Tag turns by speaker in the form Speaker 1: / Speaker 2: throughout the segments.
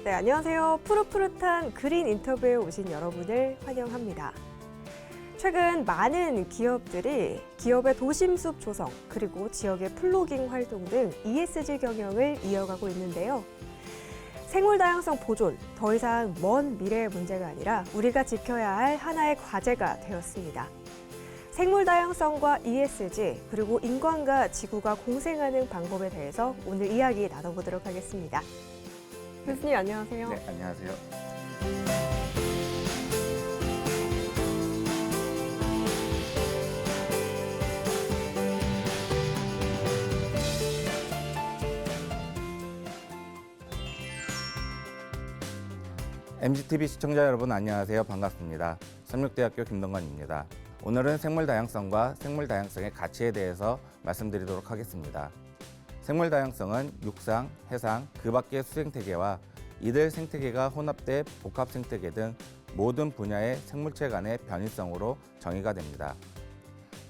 Speaker 1: 네, 안녕하세요. 푸릇푸릇한 그린 인터뷰에 오신 여러분을 환영합니다. 최근 많은 기업들이 기업의 도심숲 조성, 그리고 지역의 플로깅 활동 등 ESG 경영을 이어가고 있는데요. 생물 다양성 보존, 더 이상 먼 미래의 문제가 아니라 우리가 지켜야 할 하나의 과제가 되었습니다. 생물 다양성과 ESG, 그리고 인간과 지구가 공생하는 방법에 대해서 오늘 이야기 나눠보도록 하겠습니다. 교수님 안녕하세요.
Speaker 2: 네, 안녕하세요. MGTV 시청자 여러분 안녕하세요. 반갑습니다. 삼육대학교 김동관입니다. 오늘은 생물 다양성과 생물 다양성의 가치에 대해서 말씀드리도록 하겠습니다. 생물 다양성은 육상, 해상, 그 밖의 수생태계와 이들 생태계가 혼합돼 복합 생태계 등 모든 분야의 생물체 간의 변이성으로 정의가 됩니다.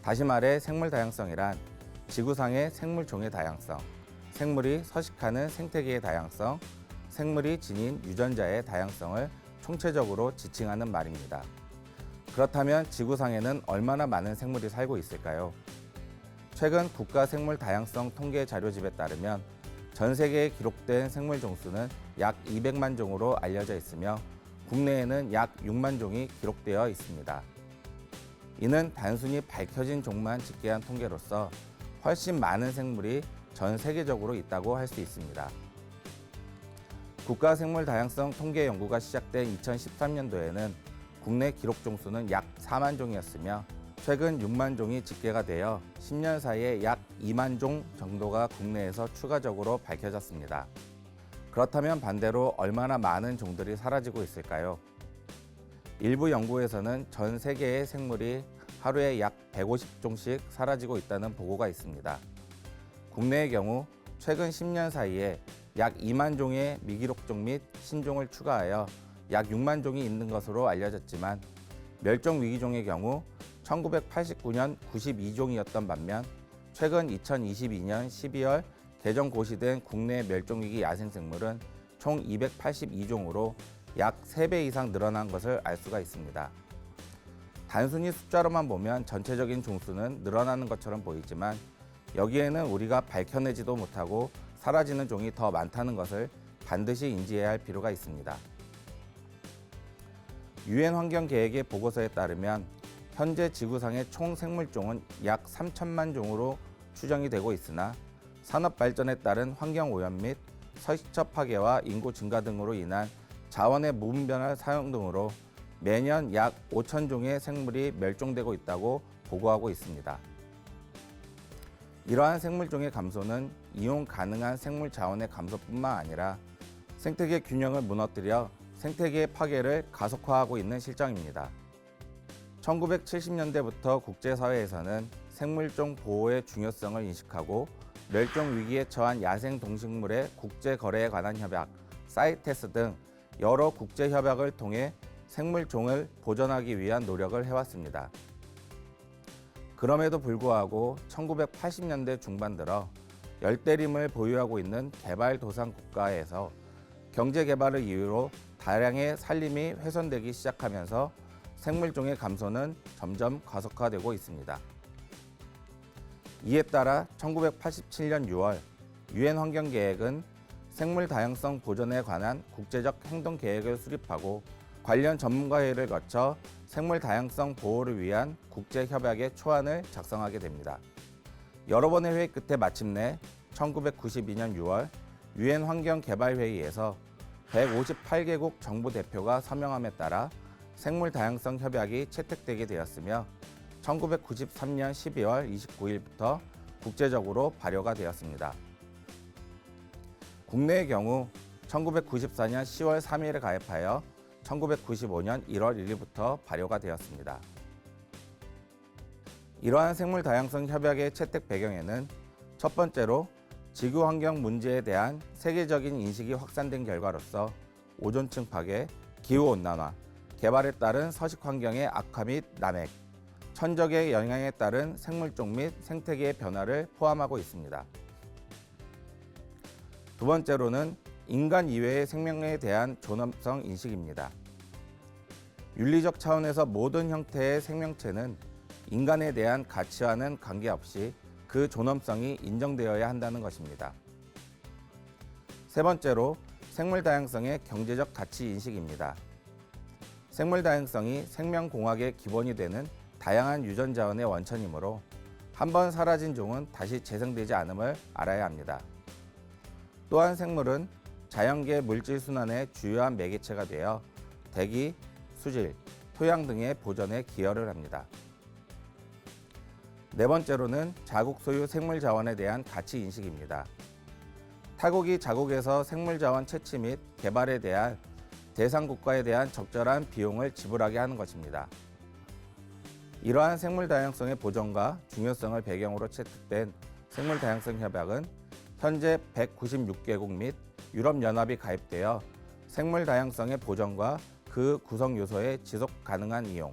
Speaker 2: 다시 말해 생물 다양성이란 지구상의 생물종의 다양성, 생물이 서식하는 생태계의 다양성, 생물이 지닌 유전자의 다양성을 총체적으로 지칭하는 말입니다. 그렇다면 지구상에는 얼마나 많은 생물이 살고 있을까요? 최근 국가생물 다양성 통계 자료집에 따르면 전 세계에 기록된 생물 종수는 약 200만 종으로 알려져 있으며 국내에는 약 6만 종이 기록되어 있습니다. 이는 단순히 밝혀진 종만 집계한 통계로서 훨씬 많은 생물이 전 세계적으로 있다고 할 수 있습니다. 국가생물 다양성 통계 연구가 시작된 2013년도에는 국내 기록 종수는 약 4만 종이었으며 최근 6만 종이 집계가 되어 10년 사이에 약 2만 종 정도가 국내에서 추가적으로 밝혀졌습니다. 그렇다면 반대로 얼마나 많은 종들이 사라지고 있을까요? 일부 연구에서는 전 세계의 생물이 하루에 약 150종씩 사라지고 있다는 보고가 있습니다. 국내의 경우 최근 10년 사이에 약 2만 종의 미기록종 및 신종을 추가하여 약 6만 종이 있는 것으로 알려졌지만 멸종 위기종의 경우 1989년 92종이었던 반면 최근 2022년 12월 개정 고시된 국내 멸종위기 야생생물은 총 282종으로 약 3배 이상 늘어난 것을 알 수가 있습니다. 단순히 숫자로만 보면 전체적인 종수는 늘어나는 것처럼 보이지만 여기에는 우리가 밝혀내지도 못하고 사라지는 종이 더 많다는 것을 반드시 인지해야 할 필요가 있습니다. 유엔 환경계획의 보고서에 따르면 현재 지구상의 총 생물종은 약 3천만 종으로 추정이 되고 있으나 산업 발전에 따른 환경 오염 및 서식처 파괴와 인구 증가 등으로 인한 자원의 무분별한 사용 등으로 매년 약 5천 종의 생물이 멸종되고 있다고 보고하고 있습니다. 이러한 생물종의 감소는 이용 가능한 생물 자원의 감소뿐만 아니라 생태계 균형을 무너뜨려 생태계의 파괴를 가속화하고 있는 실정입니다. 1970년대부터 국제사회에서는 생물종 보호의 중요성을 인식하고 멸종 위기에 처한 야생 동식물의 국제 거래에 관한 협약, 사이테스 등 여러 국제 협약을 통해 생물종을 보존하기 위한 노력을 해왔습니다. 그럼에도 불구하고 1980년대 중반 들어 열대림을 보유하고 있는 개발도상 국가에서 경제 개발을 이유로 다량의 산림이 훼손되기 시작하면서 생물종의 감소는 점점 가속화되고 있습니다. 이에 따라 1987년 6월 유엔 환경계획은 생물 다양성 보존에 관한 국제적 행동 계획을 수립하고 관련 전문가회의를 거쳐 생물 다양성 보호를 위한 국제 협약의 초안을 작성하게 됩니다. 여러 번의 회의 끝에 마침내 1992년 6월 유엔 환경개발회의에서 158개국 정부 대표가 서명함에 따라 생물 다양성 협약이 채택되게 되었으며 1993년 12월 29일부터 국제적으로 발효가 되었습니다. 국내의 경우 1994년 10월 3일에 가입하여 1995년 1월 1일부터 발효가 되었습니다. 이러한 생물 다양성 협약의 채택 배경에는 첫 번째로 지구 환경 문제에 대한 세계적인 인식이 확산된 결과로서 오존층 파괴, 기후 온난화, 개발에 따른 서식 환경의 악화 및 남획, 천적의 영향에 따른 생물종 및 생태계의 변화를 포함하고 있습니다. 두 번째로는 인간 이외의 생명에 대한 존엄성 인식입니다. 윤리적 차원에서 모든 형태의 생명체는 인간에 대한 가치와는 관계없이 그 존엄성이 인정되어야 한다는 것입니다. 세 번째로 생물 다양성의 경제적 가치 인식입니다. 생물 다양성이 생명공학의 기본이 되는 다양한 유전 자원의 원천이므로 한번 사라진 종은 다시 재생되지 않음을 알아야 합니다. 또한 생물은 자연계 물질 순환의 주요한 매개체가 되어 대기, 수질, 토양 등의 보존에 기여를 합니다. 네 번째로는 자국 소유 생물 자원에 대한 가치 인식입니다. 타국이 자국에서 생물 자원 채취 및 개발에 대한 대상 국가에 대한 적절한 비용을 지불하게 하는 것입니다. 이러한 생물 다양성의 보존과 중요성을 배경으로 채택된 생물 다양성 협약은 현재 196개국 및 유럽연합이 가입되어 생물 다양성의 보존과 그 구성 요소의 지속 가능한 이용,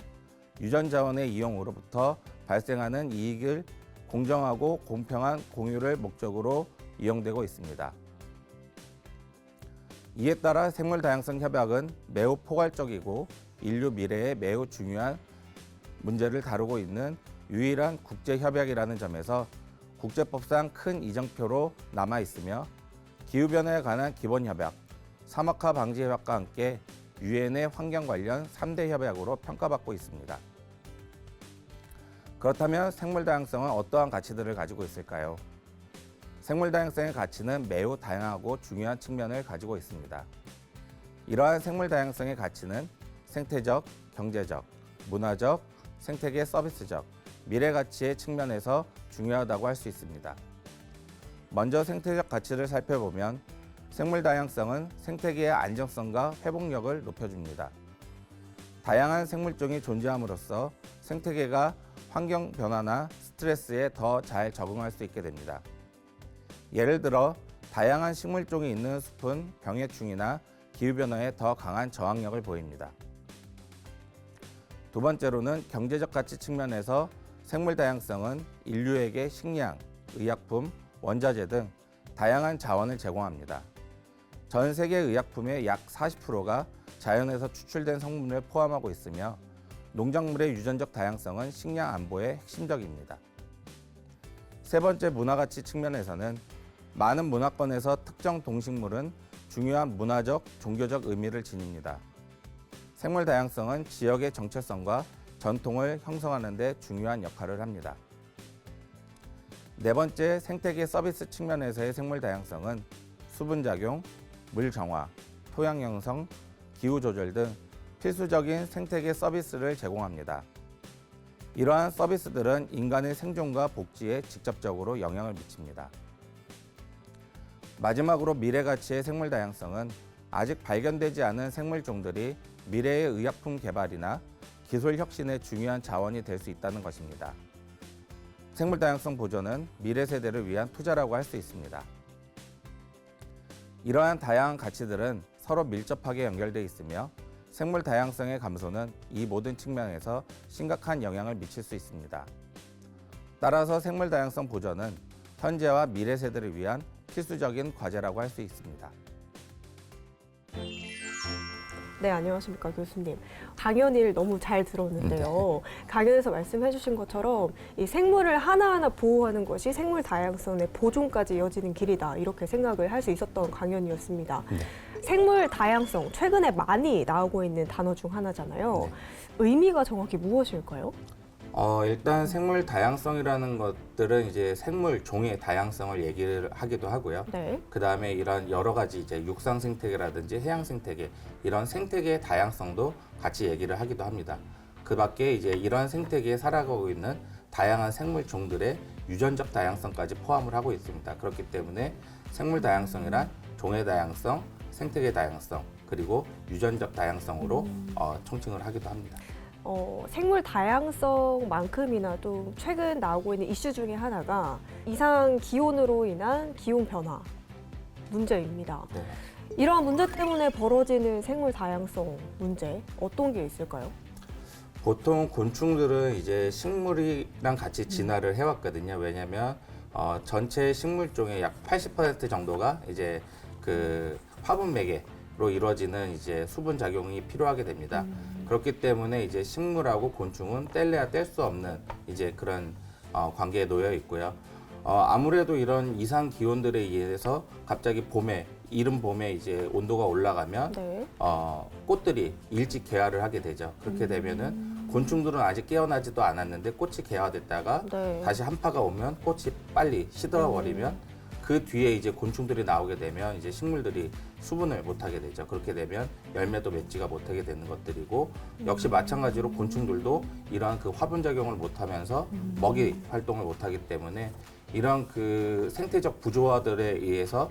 Speaker 2: 유전 자원의 이용으로부터 발생하는 이익을 공정하고 공평한 공유를 목적으로 이용되고 있습니다. 이에 따라 생물 다양성 협약은 매우 포괄적이고 인류 미래에 매우 중요한 문제를 다루고 있는 유일한 국제 협약이라는 점에서 국제법상 큰 이정표로 남아 있으며 기후변화에 관한 기본 협약, 사막화 방지 협약과 함께 유엔의 환경 관련 3대 협약으로 평가받고 있습니다. 그렇다면 생물 다양성은 어떠한 가치들을 가지고 있을까요? 생물 다양성의 가치는 매우 다양하고 중요한 측면을 가지고 있습니다. 이러한 생물 다양성의 가치는 생태적, 경제적, 문화적, 생태계 서비스적, 미래 가치의 측면에서 중요하다고 할 수 있습니다. 먼저 생태적 가치를 살펴보면 생물 다양성은 생태계의 안정성과 회복력을 높여줍니다. 다양한 생물종이 존재함으로써 생태계가 환경 변화나 스트레스에 더 잘 적응할 수 있게 됩니다. 예를 들어 다양한 식물종이 있는 숲은 병해충이나 기후변화에 더 강한 저항력을 보입니다. 두 번째로는 경제적 가치 측면에서 생물 다양성은 인류에게 식량, 의약품, 원자재 등 다양한 자원을 제공합니다. 전 세계 의약품의 약 40%가 자연에서 추출된 성분을 포함하고 있으며 농작물의 유전적 다양성은 식량 안보에 핵심적입니다. 세 번째 문화가치 측면에서는 많은 문화권에서 특정 동식물은 중요한 문화적, 종교적 의미를 지닙니다. 생물 다양성은 지역의 정체성과 전통을 형성하는 데 중요한 역할을 합니다. 네 번째 생태계 서비스 측면에서의 생물 다양성은 수분작용, 물 정화, 토양 형성, 기후 조절 등 필수적인 생태계 서비스를 제공합니다. 이러한 서비스들은 인간의 생존과 복지에 직접적으로 영향을 미칩니다. 마지막으로 미래 가치의 생물 다양성은 아직 발견되지 않은 생물종들이 미래의 의약품 개발이나 기술 혁신의 중요한 자원이 될 수 있다는 것입니다. 생물 다양성 보존은 미래 세대를 위한 투자라고 할 수 있습니다. 이러한 다양한 가치들은 서로 밀접하게 연결되어 있으며 생물 다양성의 감소는 이 모든 측면에서 심각한 영향을 미칠 수 있습니다. 따라서 생물 다양성 보존은 현재와 미래 세대를 위한 필수적인 과제라고 할 수 있습니다.
Speaker 1: 네, 안녕하십니까 교수님. 강연일 너무 잘 들었는데요. 강연에서 말씀해 주신 것처럼 이 생물을 하나하나 보호하는 것이 생물 다양성의 보존까지 이어지는 길이다. 이렇게 생각을 할 수 있었던 강연이었습니다. 생물 다양성, 최근에 많이 나오고 있는 단어 중 하나잖아요. 의미가 정확히 무엇일까요?
Speaker 2: 일단 생물 다양성이라는 것들은 이제 생물 종의 다양성을 얘기를 하기도 하고요.
Speaker 1: 네.
Speaker 2: 그 다음에 이런 여러 가지 이제 육상 생태계라든지 해양 생태계 이런 생태계의 다양성도 같이 얘기를 하기도 합니다. 그 밖에 이제 이런 생태계에 살아가고 있는 다양한 생물 종들의 유전적 다양성까지 포함을 하고 있습니다. 그렇기 때문에 생물 다양성이란 종의 다양성, 생태계 다양성, 그리고 유전적 다양성으로 총칭을 하기도 합니다.
Speaker 1: 생물 다양성만큼이나도 최근 나오고 있는 이슈 중에 하나가 이상 기온으로 인한 기온 변화 문제입니다.
Speaker 2: 네.
Speaker 1: 이러한 문제 때문에 벌어지는 생물 다양성 문제 어떤 게 있을까요?
Speaker 2: 보통 곤충들은 이제 식물이랑 같이 진화를 해왔거든요. 왜냐하면 전체 식물종의 약 80% 정도가 이제 그 화분 매개로 이루어지는 이제 수분 작용이 필요하게 됩니다. 그렇기 때문에 이제 식물하고 곤충은 뗄래야 뗄 수 없는 이제 그런 관계에 놓여 있고요. 아무래도 이런 이상 기온들에 의해서 갑자기 이른 봄에 이제 온도가 올라가면
Speaker 1: 네.
Speaker 2: 꽃들이 일찍 개화를 하게 되죠. 그렇게 되면은 곤충들은 아직 깨어나지도 않았는데 꽃이 개화됐다가
Speaker 1: 네.
Speaker 2: 다시 한파가 오면 꽃이 빨리 시들어버리면 그 뒤에 이제 곤충들이 나오게 되면 이제 식물들이 수분을 못하게 되죠. 그렇게 되면 열매도 맺지가 못하게 되는 것들이고 역시 마찬가지로 곤충들도 이러한 그 화분 작용을 못하면서 먹이 활동을 못하기 때문에 이런 그 생태적 구조화들에 의해서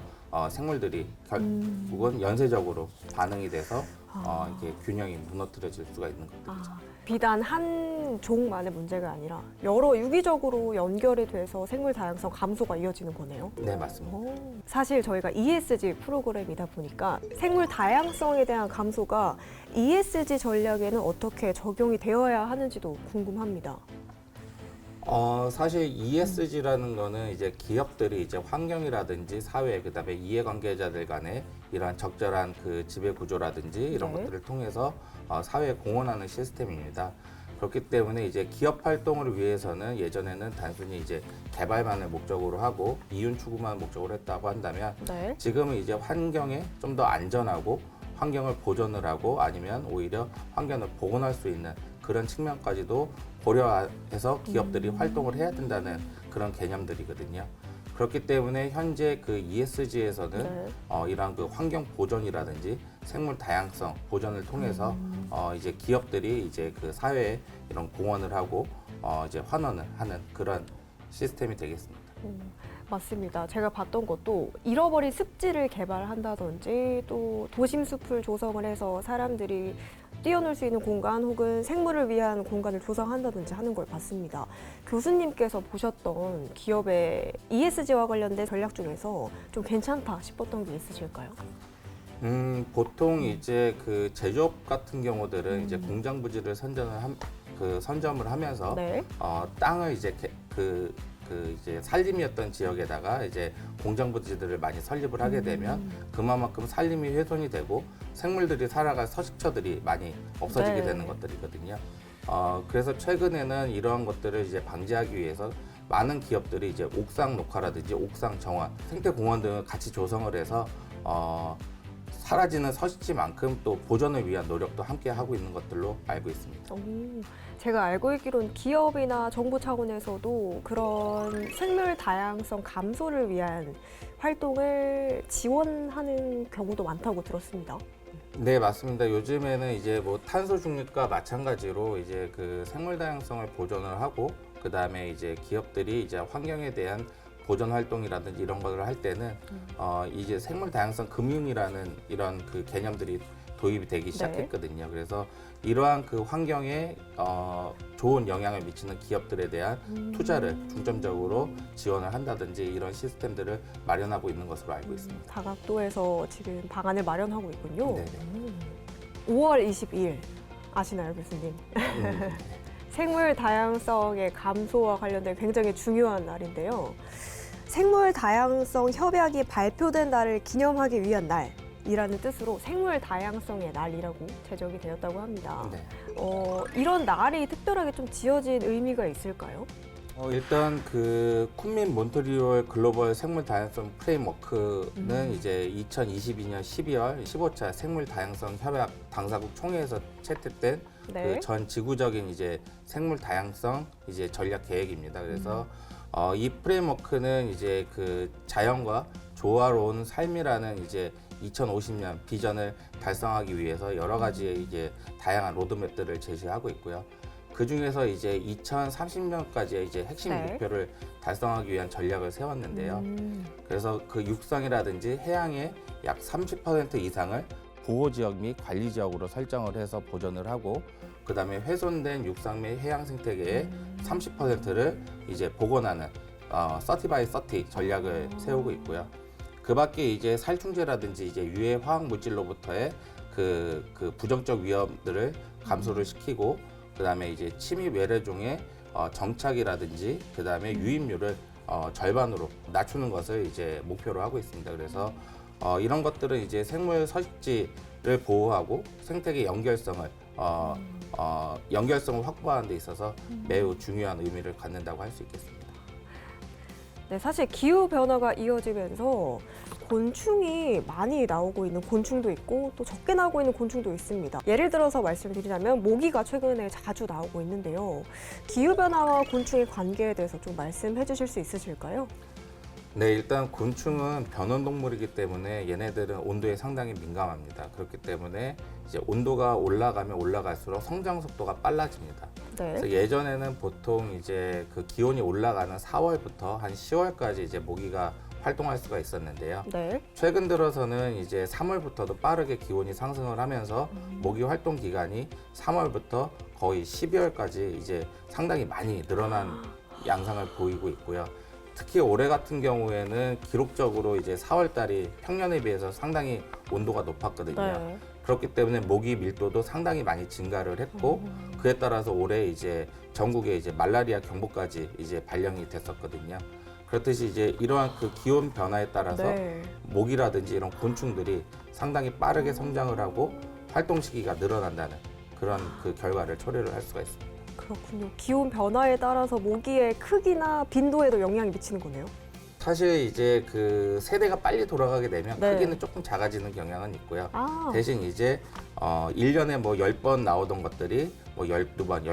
Speaker 2: 생물들이 결국은 연쇄적으로 반응이 돼서 이게 균형이 무너뜨려질 수가 있는 것들이죠.
Speaker 1: 비단 한 종만의 문제가 아니라 여러 유기적으로 연결이 돼서 생물 다양성 감소가 이어지는 거네요.
Speaker 2: 네, 맞습니다.
Speaker 1: 사실 저희가 ESG 프로그램이다 보니까 생물 다양성에 대한 감소가 ESG 전략에는 어떻게 적용이 되어야 하는지도 궁금합니다.
Speaker 2: 사실 ESG라는 거는 이제 기업들이 이제 환경이라든지 사회, 그다음에 이해관계자들 간의 이러한 적절한 그 지배 구조라든지 이런
Speaker 1: 네.
Speaker 2: 것들을 통해서 사회에 공헌하는 시스템입니다. 그렇기 때문에 이제 기업 활동을 위해서는 예전에는 단순히 이제 개발만을 목적으로 하고 이윤 추구만 목적으로 했다고 한다면
Speaker 1: 네.
Speaker 2: 지금은 이제 환경에 좀 더 안전하고 환경을 보존을 하고 아니면 오히려 환경을 복원할 수 있는 그런 측면까지도 고려해서 기업들이 활동을 해야 된다는 그런 개념들이거든요. 그렇기 때문에 현재 그 ESG에서는
Speaker 1: 네.
Speaker 2: 이러한 그 환경 보존이라든지 생물 다양성 보존을 통해서 이제 기업들이 이제 그 사회에 이런 공헌을 하고 이제 환원을 하는 그런 시스템이 되겠습니다.
Speaker 1: 맞습니다. 제가 봤던 것도 잃어버린 습지를 개발한다든지 또 도심 숲을 조성을 해서 사람들이 뛰어놀 수 있는 공간 혹은 생물을 위한 공간을 조성한다든지 하는 걸 봤습니다. 교수님께서 보셨던 기업의 ESG와 관련된 전략 중에서 좀 괜찮다 싶었던 게 있으실까요?
Speaker 2: 보통 이제 그 제조업 같은 경우들은 이제 공장 부지를 선점을 하면서
Speaker 1: 네.
Speaker 2: 땅을 이제 이제 산림이었던 지역에다가 이제 공장 부지들을 많이 설립을 하게 되면 그만큼 산림이 훼손이 되고 생물들이 살아갈 서식처들이 많이 없어지게
Speaker 1: 네.
Speaker 2: 되는 것들이거든요. 그래서 최근에는 이러한 것들을 이제 방지하기 위해서 많은 기업들이 이제 옥상 녹화라든지 옥상 정화, 생태 공원 등을 같이 조성을 해서 사라지는 서식지만큼 또 보존을 위한 노력도 함께 하고 있는 것들로 알고 있습니다.
Speaker 1: 제가 알고 있기로는 기업이나 정부 차원에서도 그런 생물 다양성 감소를 위한 활동을 지원하는 경우도 많다고 들었습니다.
Speaker 2: 네, 맞습니다. 요즘에는 이제 뭐 탄소 중립과 마찬가지로 이제 그 생물 다양성을 보존을 하고 그 다음에 이제 기업들이 이제 환경에 대한 보존 활동이라든지 이런 것을 할 때는 이제 생물 다양성 금융이라는 이런 그 개념들이 도입이 되기 시작했거든요. 그래서 이러한 그 환경에 좋은 영향을 미치는 기업들에 대한 투자를 중점적으로 지원을 한다든지 이런 시스템들을 마련하고 있는 것으로 알고 있습니다.
Speaker 1: 다각도에서 지금 방안을 마련하고 있군요.
Speaker 2: 네네.
Speaker 1: 5월 22일 아시나요, 교수님? 생물 다양성의 감소와 관련된 굉장히 중요한 날인데요. 생물 다양성 협약이 발표된 날을 기념하기 위한 날이라는 뜻으로 생물 다양성의 날이라고 제정이 되었다고 합니다.
Speaker 2: 네.
Speaker 1: 이런 날이 특별하게 좀 지어진 의미가 있을까요?
Speaker 2: 일단 그 쿤민 몬트리올 글로벌 생물 다양성 프레임워크는 이제 2022년 12월 15차 생물 다양성 협약 당사국 총회에서 채택된
Speaker 1: 네.
Speaker 2: 그 전 지구적인 이제 생물 다양성 이제 전략 계획입니다. 그래서 이 프레임워크는 이제 그 자연과 조화로운 삶이라는 이제 2050년 비전을 달성하기 위해서 여러 가지의 이제 다양한 로드맵들을 제시하고 있고요. 그 중에서 이제 2030년까지의 이제 핵심
Speaker 1: 네.
Speaker 2: 목표를 달성하기 위한 전략을 세웠는데요. 그래서 그 육상이라든지 해양의 약 30% 이상을 보호지역 및 관리지역으로 설정을 해서 보존을 하고 그 다음에 훼손된 육상 및 해양 생태계의 30%를 이제 복원하는 30 by 30 전략을 세우고 있고요. 그 밖에 이제 살충제라든지 이제 유해 화학 물질로부터의 그 부정적 위험들을 감소를 시키고 그 다음에 이제 침입 외래종의 정착이라든지 그 다음에 유입률을 절반으로 낮추는 것을 이제 목표로 하고 있습니다. 그래서 이런 것들은 이제 생물 서식지를 보호하고 생태계 연결성을 확보하는 데 있어서 매우 중요한 의미를 갖는다고 할 수 있겠습니다.
Speaker 1: 네, 사실 기후 변화가 이어지면서 곤충이 많이 나오고 있는 곤충도 있고 또 적게 나오고 있는 곤충도 있습니다. 예를 들어서 말씀드리자면 모기가 최근에 자주 나오고 있는데요. 기후 변화와 곤충의 관계에 대해서 좀 말씀해 주실 수 있으실까요?
Speaker 2: 네, 일단 곤충은 변온동물이기 때문에 얘네들은 온도에 상당히 민감합니다. 그렇기 때문에 이제 온도가 올라가면 올라갈수록 성장 속도가 빨라집니다. 그래서
Speaker 1: 네.
Speaker 2: 예전에는 보통 이제 그 기온이 올라가는 4월부터 한 10월까지 이제 모기가 활동할 수가 있었는데요.
Speaker 1: 네.
Speaker 2: 최근 들어서는 이제 3월부터도 빠르게 기온이 상승을 하면서 모기 활동 기간이 3월부터 거의 12월까지 이제 상당히 많이 늘어난 양상을 보이고 있고요. 특히 올해 같은 경우에는 기록적으로 이제 4월 달이 평년에 비해서 상당히 온도가 높았거든요.
Speaker 1: 네.
Speaker 2: 그렇기 때문에 모기 밀도도 상당히 많이 증가를 했고 그에 따라서 올해 이제 전국에 이제 말라리아 경보까지 이제 발령이 됐었거든요. 그렇듯이 이제 이러한 그 기온 변화에 따라서
Speaker 1: 네.
Speaker 2: 모기라든지 이런 곤충들이 상당히 빠르게 성장을 하고 활동 시기가 늘어난다는 그런 그 결과를 초래를 할 수가 있습니다.
Speaker 1: 그렇군요. 기온 변화에 따라서 모기의 크기나 빈도에도 영향이 미치는 거네요.
Speaker 2: 사실 이제 그 세대가 빨리 돌아가게 되면
Speaker 1: 네.
Speaker 2: 크기는 조금 작아지는 경향은 있고요.
Speaker 1: 아,
Speaker 2: 대신 이제 1년에 뭐 10번 나오던 것들이 뭐 12번,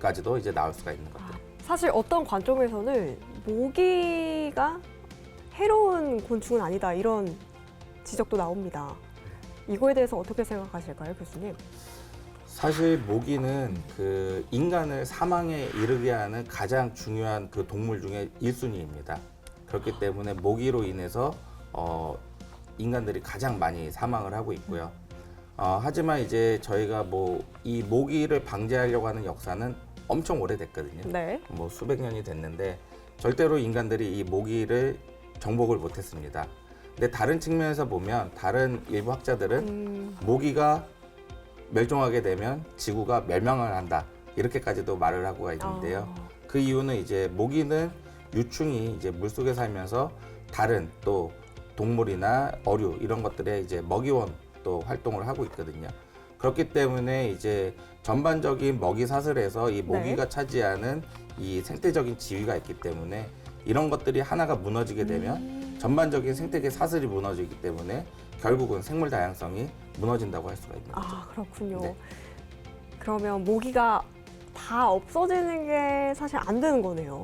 Speaker 2: 15번까지도 이제 나올 수가 있는 것들.
Speaker 1: 사실 어떤 관점에서는 모기가 해로운 곤충은 아니다 이런 지적도 나옵니다. 이거에 대해서 어떻게 생각하실까요, 교수님?
Speaker 2: 사실 모기는 그 인간을 사망에 이르게 하는 가장 중요한 그 동물 중에 1순위입니다. 그렇기 때문에 모기로 인해서 인간들이 가장 많이 사망을 하고 있고요. 하지만 이제 저희가 뭐 이 모기를 방제하려고 하는 역사는 엄청 오래됐거든요.
Speaker 1: 네.
Speaker 2: 뭐 수백 년이 됐는데 절대로 인간들이 이 모기를 정복을 못했습니다. 근데 다른 측면에서 보면 다른 일부 학자들은 모기가 멸종하게 되면 지구가 멸망을 한다 이렇게까지도 말을 하고 있는데요. 그 이유는 이제 모기는 유충이 이제 물속에 살면서 다른 또 동물이나 어류 이런 것들의 이제 먹이원 또 활동을 하고 있거든요. 그렇기 때문에 이제 전반적인 먹이 사슬에서 이 모기가 차지하는 이 생태적인 지위가 있기 때문에 이런 것들이 하나가 무너지게 되면 전반적인 생태계 사슬이 무너지기 때문에 결국은 생물 다양성이 무너진다고 할 수가 있는 거죠.
Speaker 1: 아, 그렇군요.
Speaker 2: 네.
Speaker 1: 그러면 모기가 다 없어지는 게 사실 안 되는 거네요.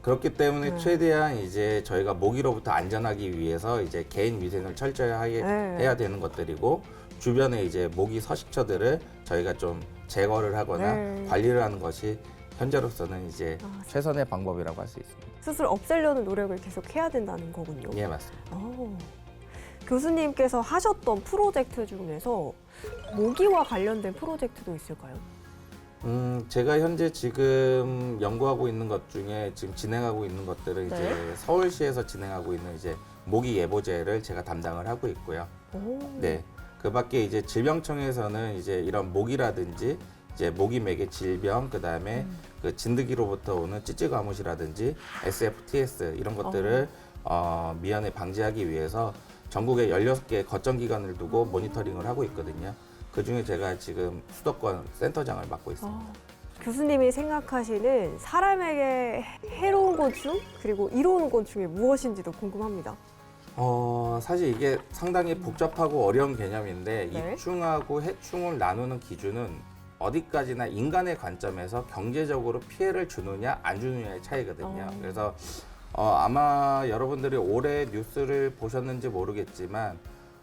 Speaker 2: 그렇기 때문에
Speaker 1: 네.
Speaker 2: 최대한 이제 저희가 모기로부터 안전하기 위해서 이제 개인 위생을 철저히
Speaker 1: 네.
Speaker 2: 해야 되는 것들이고 주변에 이제 모기 서식처들을 저희가 좀 제거를 하거나
Speaker 1: 네.
Speaker 2: 관리를 하는 것이 현재로서는 이제 최선의 방법이라고 할 수 있습니다.
Speaker 1: 스스로 없애려는 노력을 계속 해야 된다는 거군요.
Speaker 2: 예, 맞습니다.
Speaker 1: 교수님께서 하셨던 프로젝트 중에서 모기와 관련된 프로젝트도 있을까요?
Speaker 2: 제가 현재 지금 연구하고 있는 것 중에 지금 진행하고 있는 것들은
Speaker 1: 네.
Speaker 2: 이제 서울시에서 진행하고 있는 이제 모기 예보제를 제가 담당을 하고 있고요. 네. 그 밖에 이제 질병청에서는 이제 이런 모기라든지 이제 모기 매개 질병, 그 다음에 그 진드기로부터 오는 찌찌가무시라든지 SFTS 이런 것들을 미연에 방지하기 위해서 전국에 16개 거점기관을 두고 모니터링을 하고 있거든요. 그 중에 제가 지금 수도권 센터장을 맡고 있습니다.
Speaker 1: 교수님이 생각하시는 사람에게 해로운 곤충 그리고 이로운 곤충이 무엇인지도 궁금합니다.
Speaker 2: 사실 이게 상당히 복잡하고 어려운 개념인데
Speaker 1: 네.
Speaker 2: 입충하고 해충을 나누는 기준은 어디까지나 인간의 관점에서 경제적으로 피해를 주느냐 안 주느냐의 차이거든요. 그래서 아마 여러분들이 올해 뉴스를 보셨는지 모르겠지만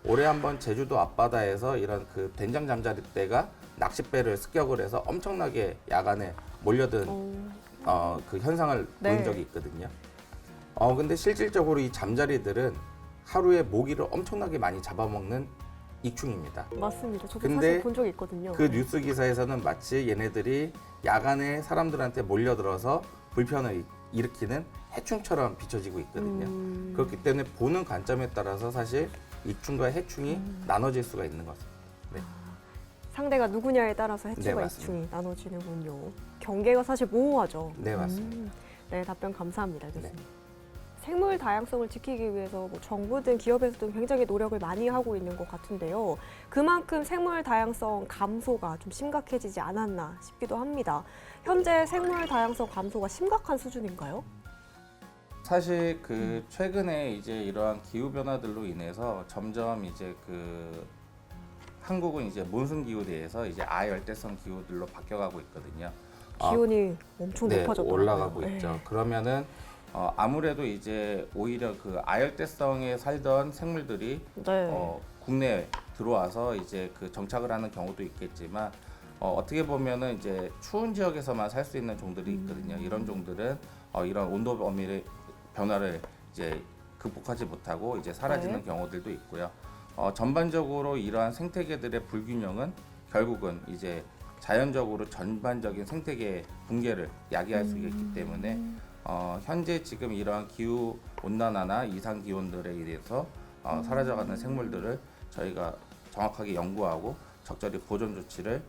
Speaker 2: 올해 한번 제주도 앞바다에서 이런 그 된장 잠자리떼가 낚싯배를 습격을 해서 엄청나게 야간에 몰려든 그 현상을
Speaker 1: 네.
Speaker 2: 본 적이 있거든요. 근데 실질적으로 이 잠자리들은 하루에 모기를 엄청나게 많이 잡아먹는 익충입니다.
Speaker 1: 맞습니다. 저도
Speaker 2: 근데
Speaker 1: 사실 본 적이 있거든요.
Speaker 2: 그 뉴스 기사에서는 마치 얘네들이 야간에 사람들한테 몰려들어서 불편을 일으키는 해충처럼 비춰지고 있거든요. 그렇기 때문에 보는 관점에 따라서 사실 익충과 해충이 나눠질 수가 있는 것입니다. 네.
Speaker 1: 상대가 누구냐에 따라서
Speaker 2: 네,
Speaker 1: 해충과
Speaker 2: 맞습니다.
Speaker 1: 이충이 나눠지는군요. 경계가 사실 모호하죠.
Speaker 2: 네, 맞습니다.
Speaker 1: 네, 답변 감사합니다, 교수님.
Speaker 2: 네.
Speaker 1: 생물 다양성을 지키기 위해서 뭐 정부든 기업에서든 굉장히 노력을 많이 하고 있는 것 같은데요. 그만큼 생물 다양성 감소가 좀 심각해지지 않았나 싶기도 합니다. 현재 생물 다양성 감소가 심각한 수준인가요?
Speaker 2: 사실 그 최근에 이제 이러한 기후 변화들로 인해서 점점 이제 그 한국은 이제 몬순 기후에 대해서 이제 아열대성 기후들로 바뀌어가고 있거든요.
Speaker 1: 기온이 엄청
Speaker 2: 네,
Speaker 1: 높아졌더라고요.
Speaker 2: 올라가고
Speaker 1: 네.
Speaker 2: 있죠. 그러면은 아무래도 이제 오히려 그 아열대성에 살던 생물들이
Speaker 1: 네.
Speaker 2: 국내에 들어와서 이제 그 정착을 하는 경우도 있겠지만 어떻게 보면은 이제 추운 지역에서만 살 수 있는 종들이 있거든요. 이런 종들은 이런 온도 범위의 변화를 이제 극복하지 못하고 이제 사라지는
Speaker 1: 네.
Speaker 2: 경우들도 있고요. 전반적으로 이러한 생태계들의 불균형은 결국은 이제 자연적으로 전반적인 생태계 붕괴를 야기할 수 있기 때문에 현재 지금 이러한 기후 온난화나 이상 기온들에 의해서 사라져가는 생물들을 저희가 정확하게 연구하고 적절히 보존 조치를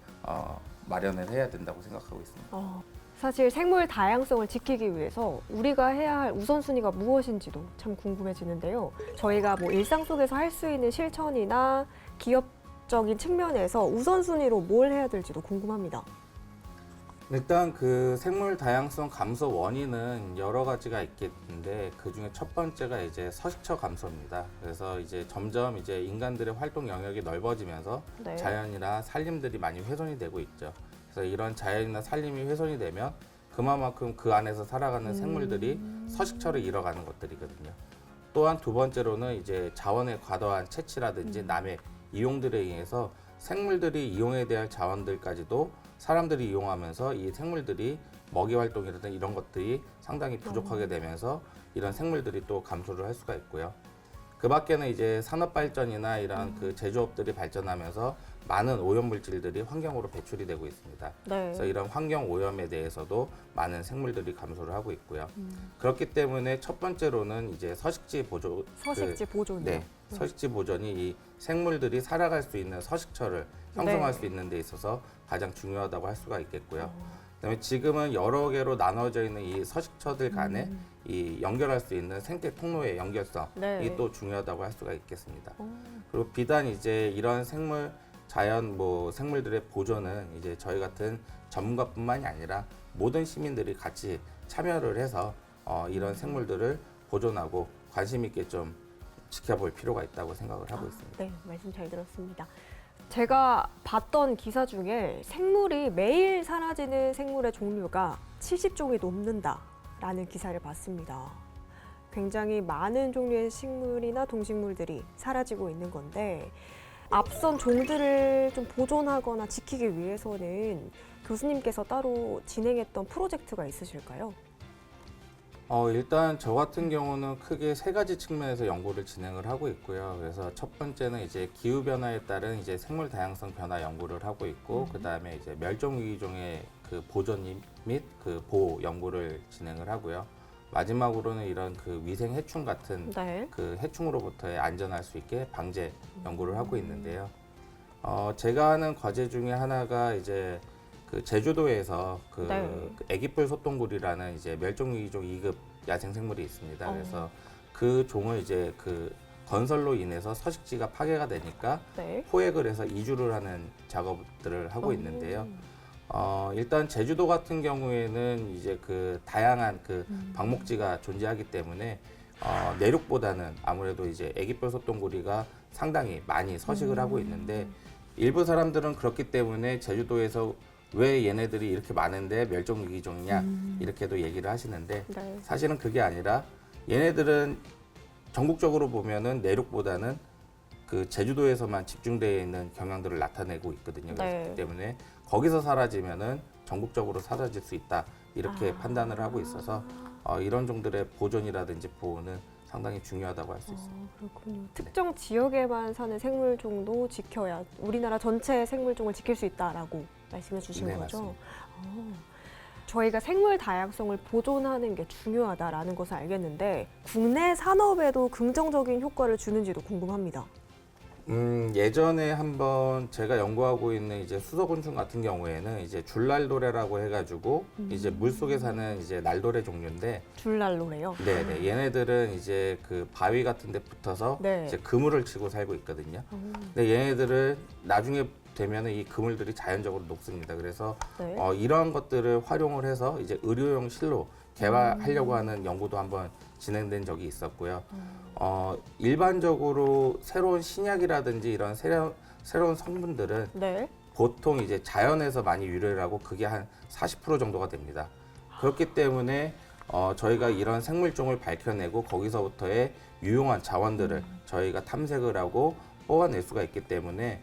Speaker 2: 마련을 해야 된다고 생각하고 있습니다.
Speaker 1: 사실 생물 다양성을 지키기 위해서 우리가 해야 할 우선순위가 무엇인지도 참 궁금해지는데요. 저희가 뭐 일상 속에서 할 수 있는 실천이나 기업적인 측면에서 우선순위로 뭘 해야 될지도 궁금합니다.
Speaker 2: 일단 그 생물 다양성 감소 원인은 여러 가지가 있겠는데 그 중에 첫 번째가 이제 서식처 감소입니다. 그래서 이제 점점 이제 인간들의 활동 영역이 넓어지면서
Speaker 1: 네.
Speaker 2: 자연이나 산림들이 많이 훼손이 되고 있죠. 그래서 이런 자연이나 산림이 훼손이 되면 그만큼 그 안에서 살아가는 생물들이 서식처를 잃어가는 것들이거든요. 또한 두 번째로는 이제 자원의 과도한 채취라든지 남의 이용들에 의해서 생물들이 이용해야 될 자원들까지도 사람들이 이용하면서 이 생물들이 먹이 활동이라든 이런 것들이 상당히 부족하게 되면서 이런 생물들이 또 감소를 할 수가 있고요. 그 밖에는 이제 산업 발전이나 이런 그 제조업들이 발전하면서 많은 오염물질들이 환경으로 배출이 되고 있습니다.
Speaker 1: 네.
Speaker 2: 그래서 이런 환경 오염에 대해서도 많은 생물들이 감소를 하고 있고요. 그렇기 때문에 첫 번째로는 이제 서식지 보존,
Speaker 1: 서식지 보존이요.
Speaker 2: 네, 서식지 보존이 이 생물들이 살아갈 수 있는 서식처를 형성할
Speaker 1: 네.
Speaker 2: 수 있는 데 있어서 가장 중요하다고 할 수가 있겠고요. 그다음에 지금은 여러 개로 나눠져 있는 이 서식처들 간에 이 연결할 수 있는 생태 통로의 연결성이
Speaker 1: 네.
Speaker 2: 또 중요하다고 할 수가 있겠습니다. 그리고 비단 이제 이런 자연 생물들의 보존은 이제 저희 같은 전문가뿐만이 아니라 모든 시민들이 같이 참여를 해서 이런 생물들을 보존하고 관심 있게 좀 지켜볼 필요가 있다고 생각을 하고 있습니다.
Speaker 1: 네, 말씀 잘 들었습니다. 제가 봤던 기사 중에 생물이 매일 사라지는 생물의 종류가 70종이 넘는다라는 기사를 봤습니다. 굉장히 많은 종류의 식물이나 동식물들이 사라지고 있는 건데 앞선 종들을 좀 보존하거나 지키기 위해서는 교수님께서 따로 진행했던 프로젝트가 있으실까요?
Speaker 2: 일단 저 같은 경우는 크게 세 가지 측면에서 연구를 진행을 하고 있고요. 그래서 첫 번째는 이제 기후 변화에 따른 이제 생물 다양성 변화 연구를 하고 있고, 그 다음에 이제 멸종 위기종의 그 보존 및 그 보호 연구를 진행을 하고요. 마지막으로는 이런 그 위생 해충 같은
Speaker 1: 네.
Speaker 2: 그 해충으로부터의 안전할 수 있게 방제 연구를 하고 있는데요. 제가 하는 과제 중에 하나가 이제 그 제주도에서 그
Speaker 1: 네.
Speaker 2: 애기뿔 소똥구리라는 이제 멸종위기종 2급 야생생물이 있습니다. 그래서 그 종을 이제 그 건설로 인해서 서식지가 파괴가 되니까
Speaker 1: 네.
Speaker 2: 포획을 해서 이주를 하는 작업들을 하고 있는데요. 일단 제주도 같은 경우에는 이제 그 다양한 그 방목지가 존재하기 때문에 내륙보다는 아무래도 이제 애기뿔 소똥구리가 상당히 많이 서식을 하고 있는데 일부 사람들은 그렇기 때문에 제주도에서 왜 얘네들이 이렇게 많은데 멸종위기종이냐 이렇게도 얘기를 하시는데
Speaker 1: 네.
Speaker 2: 사실은 그게 아니라 얘네들은 전국적으로 보면은 내륙보다는 그 제주도에서만 집중되어 있는 경향들을 나타내고 있거든요.
Speaker 1: 네.
Speaker 2: 그렇기 때문에 거기서 사라지면은 전국적으로 사라질 수 있다 이렇게 판단을 하고 있어서 이런 종들의 보존이라든지 보호는 상당히 중요하다고 할 수 있습니다.
Speaker 1: 그렇군요. 특정 지역에만 사는 생물종도 지켜야 우리나라 전체 생물종을 지킬 수 있다라고 말씀해 주신
Speaker 2: 네,
Speaker 1: 거죠?
Speaker 2: 맞습니다.
Speaker 1: 저희가 생물 다양성을 보존하는 게 중요하다라는 것을 알겠는데 국내 산업에도 긍정적인 효과를 주는지도 궁금합니다.
Speaker 2: 예전에 한번 제가 연구하고 있는 이제 수소곤충 같은 경우에는 이제 줄날도래라고 해가지고 이제 물 속에 사는 이제 날도래 종류인데,
Speaker 1: 줄날로래요.
Speaker 2: 네네, 얘네들은 이제 그 바위 같은 데 붙어서
Speaker 1: 네.
Speaker 2: 이제 그물을 치고 살고 있거든요. 근데 얘네들은 나중에 되면은 이 그물들이 자연적으로 녹습니다. 그래서
Speaker 1: 네.
Speaker 2: 이러한 것들을 활용을 해서 이제 의료용 실로 개발하려고 하는 연구도 한번 진행된 적이 있었고요. 일반적으로 새로운 신약이라든지 이런 새로운 성분들은
Speaker 1: 네.
Speaker 2: 보통 이제 자연에서 많이 유래를 하고 그게 한 40% 정도가 됩니다. 그렇기 때문에 저희가 이런 생물종을 밝혀내고 거기서부터의 유용한 자원들을 저희가 탐색을 하고 뽑아낼 수가 있기 때문에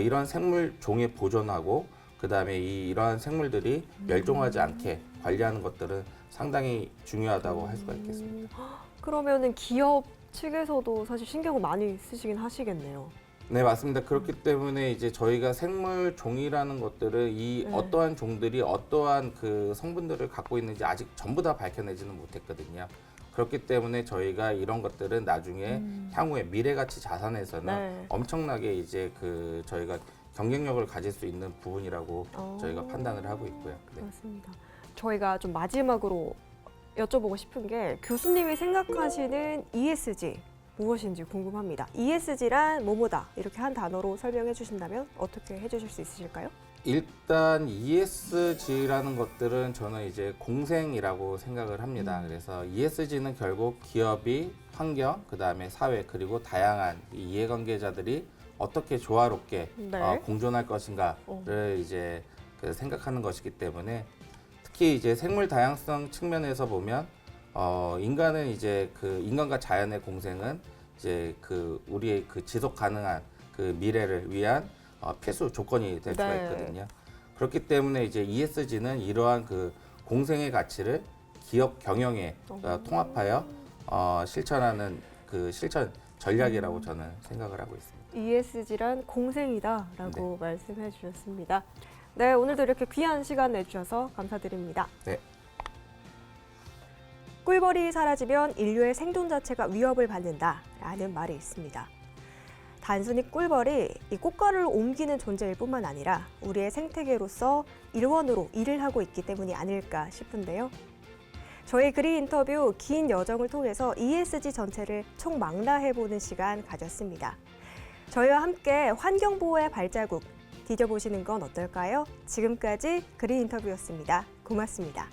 Speaker 2: 이런 생물종에 보존하고 그다음에 이러한 생물들이 멸종하지 않게 관리하는 것들은 상당히 중요하다고 할 수가 있겠습니다.
Speaker 1: 그러면은 기업 측에서도 사실 신경을 많이 쓰시긴 하시겠네요.
Speaker 2: 네, 맞습니다. 그렇기 때문에 이제 저희가 생물종이라는 것들을 이
Speaker 1: 네.
Speaker 2: 어떠한 종들이 어떠한 그 성분들을 갖고 있는지 아직 전부 다 밝혀내지는 못했거든요. 그렇기 때문에 저희가 이런 것들은 나중에 향후에 미래가치 자산에서는
Speaker 1: 네.
Speaker 2: 엄청나게 이제 그 저희가 경쟁력을 가질 수 있는 부분이라고 저희가 판단을 하고 있고요. 네.
Speaker 1: 맞습니다. 저희가 좀 마지막으로 여쭤보고 싶은 게 교수님이 생각하시는 ESG 무엇인지 궁금합니다. ESG란 뭐뭐다 이렇게 한 단어로 설명해 주신다면 어떻게 해주실 수 있으실까요?
Speaker 2: 일단 ESG라는 것들은 저는 이제 공생이라고 생각을 합니다. 그래서 ESG는 결국 기업이 환경, 그다음에 사회, 그리고 다양한 이 이해관계자들이 어떻게 조화롭게
Speaker 1: 네.
Speaker 2: 공존할 것인가를 이제 그 생각하는 것이기 때문에 특히 이제 생물 다양성 측면에서 보면 인간은 이제 그 인간과 자연의 공생은 이제 그 우리의 그 지속 가능한 그 미래를 위한 필수 조건이 될 수가
Speaker 1: 네.
Speaker 2: 있거든요. 그렇기 때문에 이제 ESG는 이러한 그 공생의 가치를 기업 경영에 통합하여 실천하는 그 실천 전략이라고 저는 생각을 하고 있습니다.
Speaker 1: ESG란 공생이다라고 말씀해 주셨습니다. 네, 오늘도 이렇게 귀한 시간 내주셔서 감사드립니다.
Speaker 2: 네.
Speaker 1: 꿀벌이 사라지면 인류의 생존 자체가 위협을 받는다라는 말이 있습니다. 단순히 꿀벌이 이 꽃가루를 옮기는 존재일 뿐만 아니라 우리의 생태계로서 일원으로 일을 하고 있기 때문이 아닐까 싶은데요. 저희 그린 인터뷰 긴 여정을 통해서 ESG 전체를 총망라해보는 시간 가졌습니다. 저희와 함께 환경보호의 발자국 디뎌보시는 건 어떨까요? 지금까지 그린 인터뷰였습니다. 고맙습니다.